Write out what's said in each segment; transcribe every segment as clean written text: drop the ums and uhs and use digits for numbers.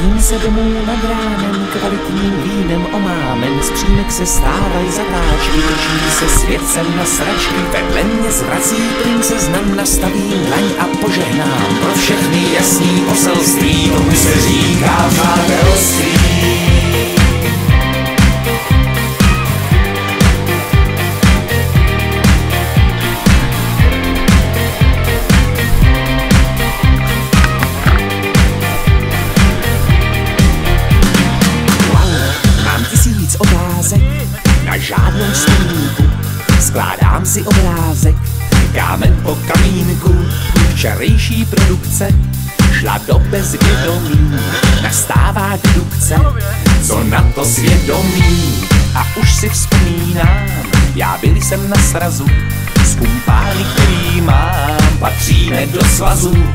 Vracím se domů nad ránem, kvalitním vínem omámen. Z přímek se stávají zatáčky, točí se světcem na sračky. Vedle mě zvrací princezna, nastavím dlaň a požehnám. Pro všechny jasný poselství, tomu se říká přátelství. Otázek na žádnou vzpomínku, skládám si obrázek, kámen po kamínku. Včerejší produkce šla do bezvědomí, nastává dedukce, co na to svědomí. A už si vzpomínám, já byl jsem na srazu s kumpány, který mám, patříme do svazu,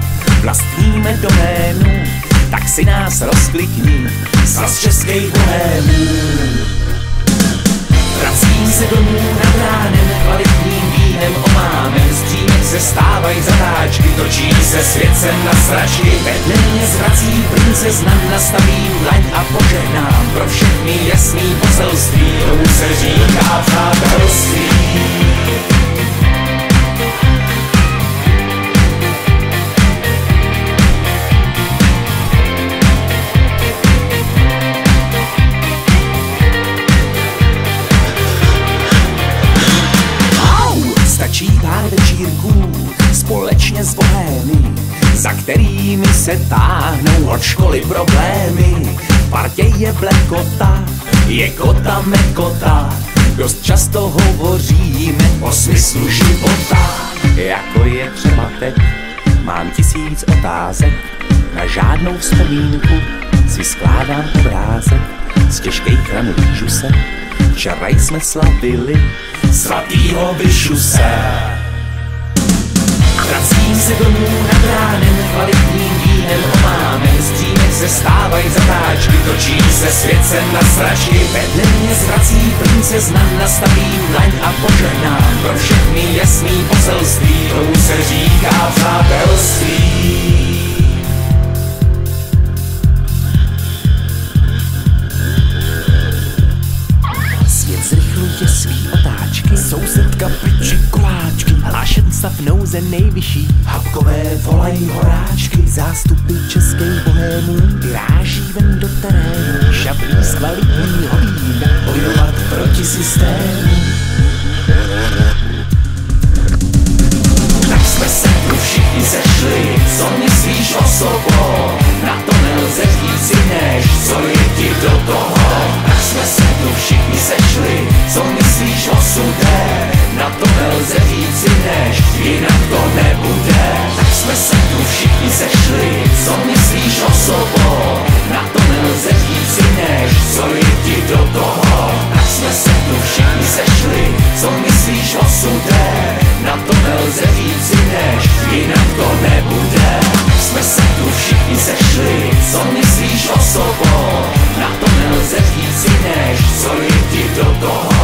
vlastníme doménu, tak si nás rozklikni, Svaz českých bohémů. Vracím se domů nad ránem, kvalitním vínem omámen. Z přímek se stávají zatáčky, točí se světcem na sračky. Vedle mě zvrací princezna, nastavím dlaň a požehnám. Pro všechny jasný poselství, tomu se říká přátelství. Stačí pár večírků společně s bohémy, za kterými se táhnou od školy problémy. V partě je blekota, je kota mekota, dost často hovoříme o smyslu života. Jako je třeba teď, mám 1000 otázek, na žádnou vzpomínku si skládám obrázek. Z těžkých ran lížu se, včera jsme slavili svatýho Vyšuse. Vracím se domů nad ránem, kvalitním vínem omámen. Z přímek se stávají zatáčky, točí se světcem na sračky. Vedle mě zvrací princezna, nastavím dlaň a požehnám. Pro všechny jasný poselství, tomu se říká přátelství. Zrychluje svý otáčky, sousedka piči koláčky, hlášen stav nouze nejvyšší, habkové volají horáčky. Zástupy českých bohémů vyráží ven do terénu, šablí z kvalitního vína, bojovat proti systému. Tak jsme se tu všichni sešli, co myslíš o sobou? Na to nelze říci než, co je ti do toho. Tak jsme se tu všichni sešli, co myslíš o sudé? Na to nelze říci než, jinak to nebude. Tak jsme se tu všichni sešli, co myslíš o sobou? Na to nelze říci než, co je ti do toho. Tak jsme se tu všichni sešli, co myslíš o sudé? Na to nelze říci než, jinak to nebude. Tak jsme se tu všichni sešli, co myslíš o sobou? Na to nelze říci než, co je ti do toho.